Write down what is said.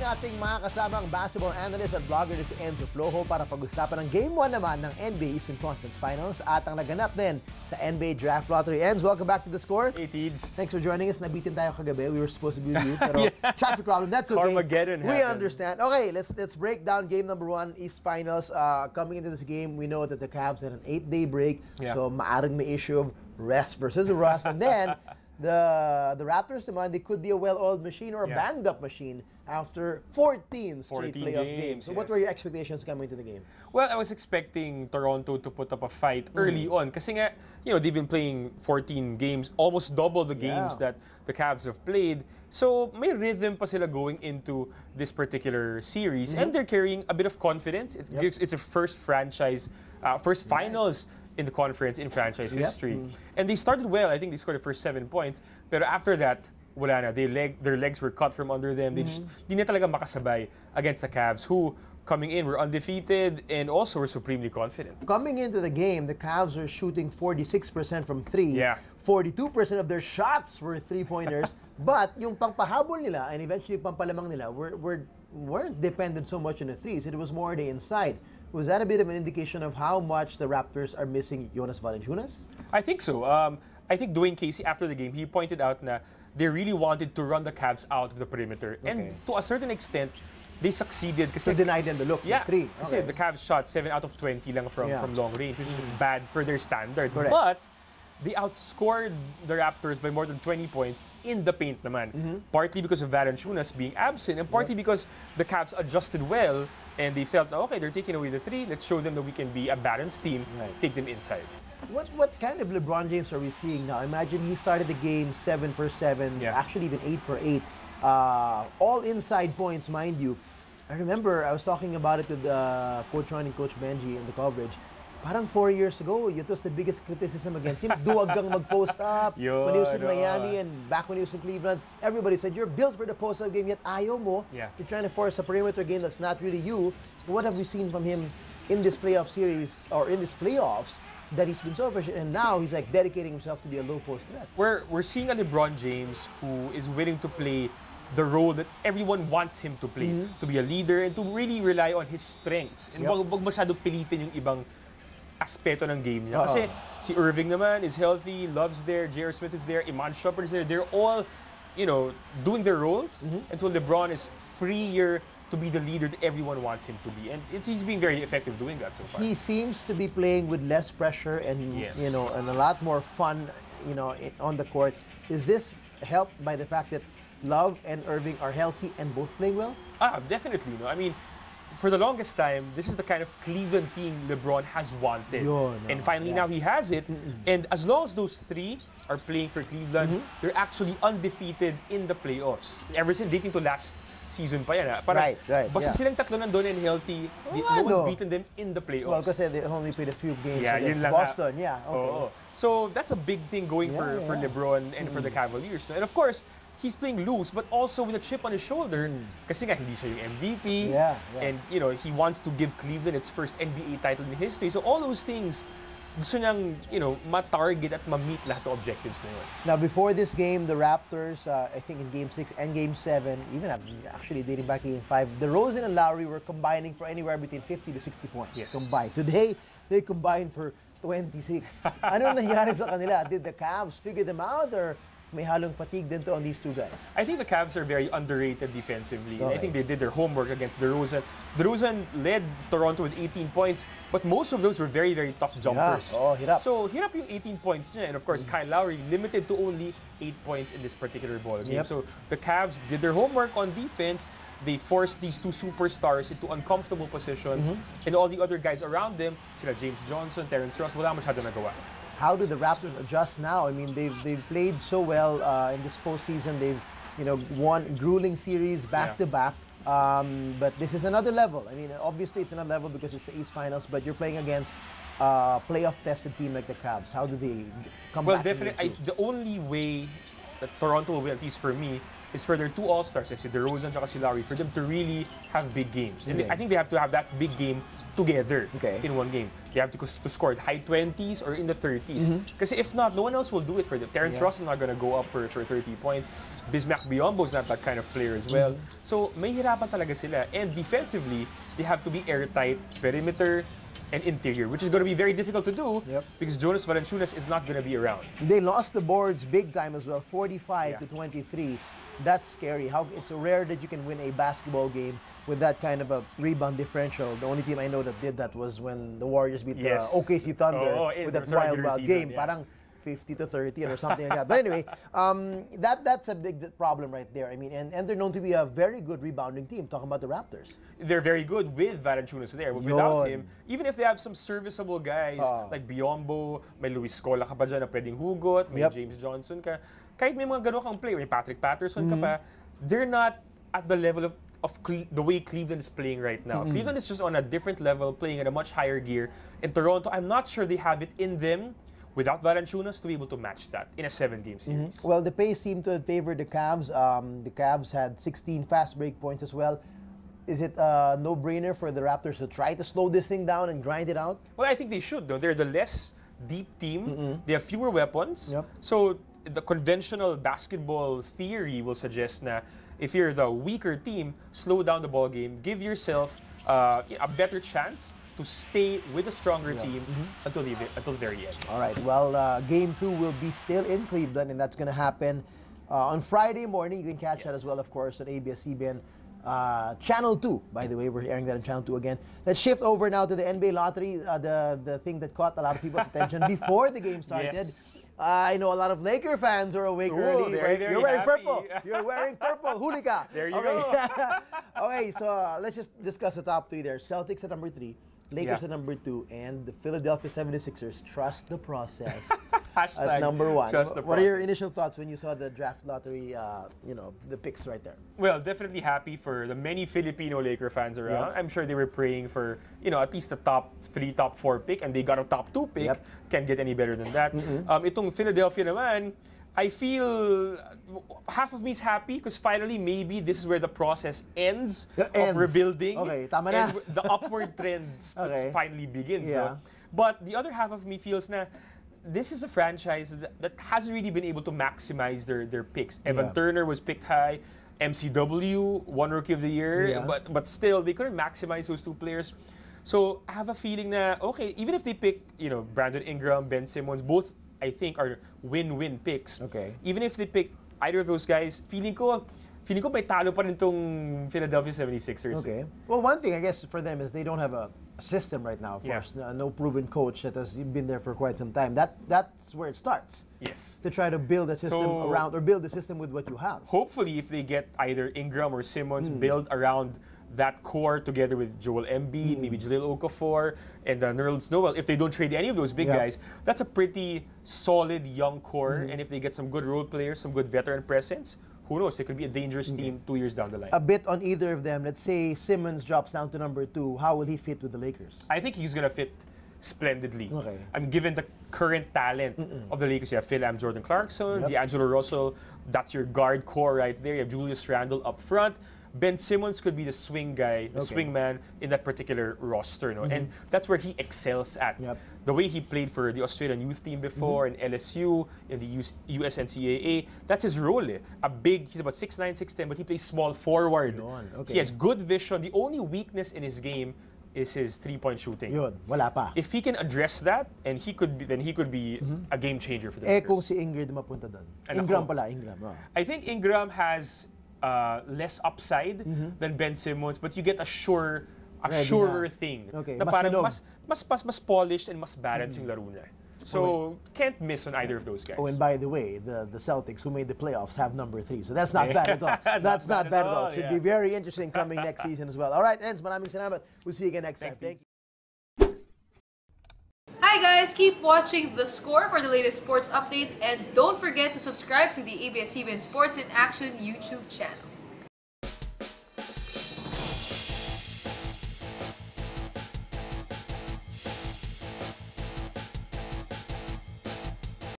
nating mga kasamang basketball analyst at blogger na si Enzo Flojo para pag-usapan ng Game 1 naman ng NBA Eastern Conference Finals at ang naganap din sa NBA Draft Lottery. Enzo, welcome back to The Score. Hey, Teej. Thanks for joining us. Nabitin tayo kagabi. We were supposed to be with you, pero traffic problem, that's okay. Armageddon We happened. understand. Okay, let's break down game number 1, East Finals. Coming into this game, we know that the Cavs had an 8-day break, so maaring may issue of rest versus rust. And then, the Raptors naman, they could be a well-oiled machine or a banged-up machine after 14 straight playoff games. So what were your expectations coming into the game? Well, I was expecting Toronto to put up a fight early on kasi nga, they've been playing 14 games, almost double the games that the Cavs have played. So may rhythm pa sila going into this particular series and they're carrying a bit of confidence. It's a first franchise, first finals in the conference in franchise history. And they started well. I think they scored the first 7 points. But after that, wala na. Their legs were cut from under them. They just di na talaga makasabay against the Cavs, who coming in were undefeated and also were supremely confident. Coming into the game, the Cavs are shooting 46% from 3. 42% of their shots were three-pointers. But yung pangpahabol nila and eventually pampalamang nila weren't dependent so much on the threes. It was more the inside. Was that a bit of an indication of how much the Raptors are missing Jonas Valanciunas? I think so. I think Dwayne Casey, after the game, he pointed out that they really wanted to run the Cavs out of the perimeter. And to a certain extent, they succeeded. So denied them the look from 3. Kasi the Cavs shot 7 out of 20 lang from long range, which is bad for their standards. Correct. But they outscored the Raptors by more than 20 points in the paint naman. Partly because of Valanciunas being absent, and partly because the Cavs adjusted well and they felt, okay, they're taking away the 3. Let's show them that we can be a balanced team, take them inside. What kind of LeBron James are we seeing now? Imagine he started the game 7 for 7, actually even 8 for 8. All inside points, mind you. I remember I was talking about it with Coach Ron and Coach Benji in the coverage. Parang 4 years ago, it was the biggest criticism against him. Duwag kang mag-post up. When he was in Miami and back when he was in Cleveland, everybody said, you're built for the post-up game, yet ayaw mo. You're trying to force a perimeter game that's not really you. What have we seen from him in this playoff series or in this playoffs that he's been so efficient, and now he's like dedicating himself to be a low-post threat? We're seeing a LeBron James who is willing to play the role that everyone wants him to play, to be a leader and to really rely on his strengths. And wag masyado pilitin yung ibang aspeto ng game niya. Kasi si Irving naman is healthy, Love's there, J.R. Smith is there, Iman Shumpert is there. They're all, doing their roles. And so LeBron is freer to be the leader that everyone wants him to be. And he's being very effective doing that so far. He seems to be playing with less pressure and, and a lot more fun, on the court. Is this helped by the fact that Love and Irving are healthy and both playing well? Definitely. I mean, for the longest time, this is the kind of Cleveland team LeBron has wanted. And finally now he has it. And as long as those 3 are playing for Cleveland, they're actually undefeated in the playoffs. Ever since dating to last season pa yan. Right. Basta silang tatlo nandun and healthy, no one's beaten them in the playoffs. Well, kasi they only played a few games against Boston. So that's a big thing going for LeBron and for the Cavaliers. And of course, he's playing loose, but also with a chip on his shoulder. Kasi nga, hindi siya yung MVP. And, he wants to give Cleveland its first NBA title in history. So all those things, gusto niyang, ma-target at ma-meet lahat ng objectives na yun. Now, before this game, the Raptors, I think in Game 6 and Game 7, even actually dating back to Game 5, DeRozan and Lowry were combining for anywhere between 50 to 60 points combined. Today, they combined for 26. Ano nangyari sa kanila? Did the Cavs figure them out, or may halong fatigue din to on these 2 guys? I think the Cavs are very underrated defensively. And I think they did their homework against DeRozan. DeRozan led Toronto with 18 points, but most of those were very, very tough jumpers. Hirap. So, hirap yung 18 points niya. And of course, Kyle Lowry limited to only 8 points in this particular ball game. So, the Cavs did their homework on defense. They forced these 2 superstars into uncomfortable positions. And all the other guys around them, sila James Johnson, Terrence Ross, wala masyado nagawa. How do the Raptors adjust now? I mean, they've played so well in this postseason. They've won grueling series back to back. But this is another level. I mean, obviously it's another level because it's the East Finals. But you're playing against a playoff-tested team like the Cavs. How do they come back? Well, definitely, the only way that Toronto will win, at least for me, is for their 2 All-Stars, si DeRozan and si Lowry, for them to really have big games. And I think they have to have that big game together in one game. They have to score high 20s or in the 30s. Because if not, no one else will do it for them. Terrence Ross is not going to go up for 30 points. Bismack Biyombo is not that kind of player as well. So may hirapan talaga sila. And defensively, they have to be airtight, perimeter, and interior, which is going to be very difficult to do because Jonas Valanciunas is not going to be around. They lost the boards big time as well, 45 to 23. That's scary. It's rare that you can win a basketball game with that kind of a rebound differential. The only team I know that did that was when the Warriors beat the OKC Thunder with that wild game. Parang 50 to 30 or something like that. But anyway, that's a big problem right there. I mean, and they're known to be a very good rebounding team. Talking about the Raptors. They're very good with Valanciunas there. But without him, even if they have some serviceable guys like Biyombo, may Luis Scola ka pa dyan na pwedeng hugot, may James Johnson ka, kahit may mga gano'n kang player, may Patrick Patterson ka pa, they're not at the level of the way Cleveland is playing right now. Cleveland is just on a different level, playing at a much higher gear. In Toronto, I'm not sure they have it in them without Valanciunas to be able to match that in a 7-game series. Well, the pace seemed to favor the Cavs. The Cavs had 16 fast break points as well. Is it a no-brainer for the Raptors to try to slow this thing down and grind it out? Well, I think they should, though. They're the less deep team. They have fewer weapons. So the conventional basketball theory will suggest na if you're the weaker team, slow down the ball game, give yourself a better chance to stay with a stronger team until the very end. All right. Well, Game 2 will be still in Cleveland, and that's going to happen on Friday morning. You can catch that as well, of course, on ABS-CBN. Channel 2, by the way, we're airing that on Channel 2 again. Let's shift over now to the NBA lottery, the thing that caught a lot of people's attention before the game started. I know a lot of Laker fans are awake early. You're wearing purple. You're wearing purple. Hulika. There you go. Okay, so let's just discuss the top 3 there. Celtics at number 3. Lakers at number 2, and the Philadelphia 76ers trust the process at number 1. What are your initial thoughts when you saw the draft lottery, the picks right there? Well, definitely happy for the many Filipino Laker fans around. I'm sure they were praying for, at least a top 3, top 4 pick, and they got a top 2 pick. Can't get any better than that. Itong Philadelphia naman, I feel half of me is happy because finally maybe this is where the process ends of rebuilding. Okay, tama na. And the upward trend finally begins. No? But the other half of me feels na this is a franchise that hasn't really been able to maximize their picks. Evan Turner was picked high. MCW won Rookie of the Year. But still, they couldn't maximize those 2 players. So I have a feeling that, okay, even if they pick, Brandon Ingram, Ben Simmons, both I think are win-win picks. Even if they pick either of those guys, feeling ko may talo pa rin tong Philadelphia 76ers. Well, one thing I guess for them is they don't have a system right now. Of course, no proven coach that has been there for quite some time. That's where it starts. To try to build a system around, or build a system with what you have. Hopefully, if they get either Ingram or Simmons, build around that core together with Joel Embiid, maybe Jahlil Okafor, and Nerlens Noel. If they don't trade any of those big guys, that's a pretty solid young core. And if they get some good role players, some good veteran presence, who knows? It could be a dangerous team 2 years down the line. A bit on either of them. Let's say Simmons drops down to number 2. How will he fit with the Lakers? I think he's going to fit splendidly. I mean, given the current talent of the Lakers, you have Phil Am, Jordan Clarkson, D'Angelo Russell. That's your guard core right there. You have Julius Randle up front. Ben Simmons could be the swing guy, the swing man in that particular roster. And that's where he excels at. The way he played for the Australian youth team before, in LSU, in the USNCAA, that's his role. He's about 6'9", 6'10", but he plays small forward. He has good vision. The only weakness in his game is his three-point shooting. Wala pa. If he can address that, and he could be a game changer for the Lakers. Kung si Ingrid mapunta doon. Ingram. I think Ingram has less upside than Ben Simmons, but you get a surer thing. Na parang mas polished and mas balanced yung laro niya. So, can't miss on either of those guys. Oh, and by the way, the Celtics, who made the playoffs, have number 3. So that's not bad at all. That's not bad at all. Should be very interesting coming next season as well. All right, Enz, maraming salamat. We'll see you again next time. Thank you. Hi guys, keep watching The Score for the latest sports updates, and don't forget to subscribe to the ABS-CBN Sports in Action YouTube channel.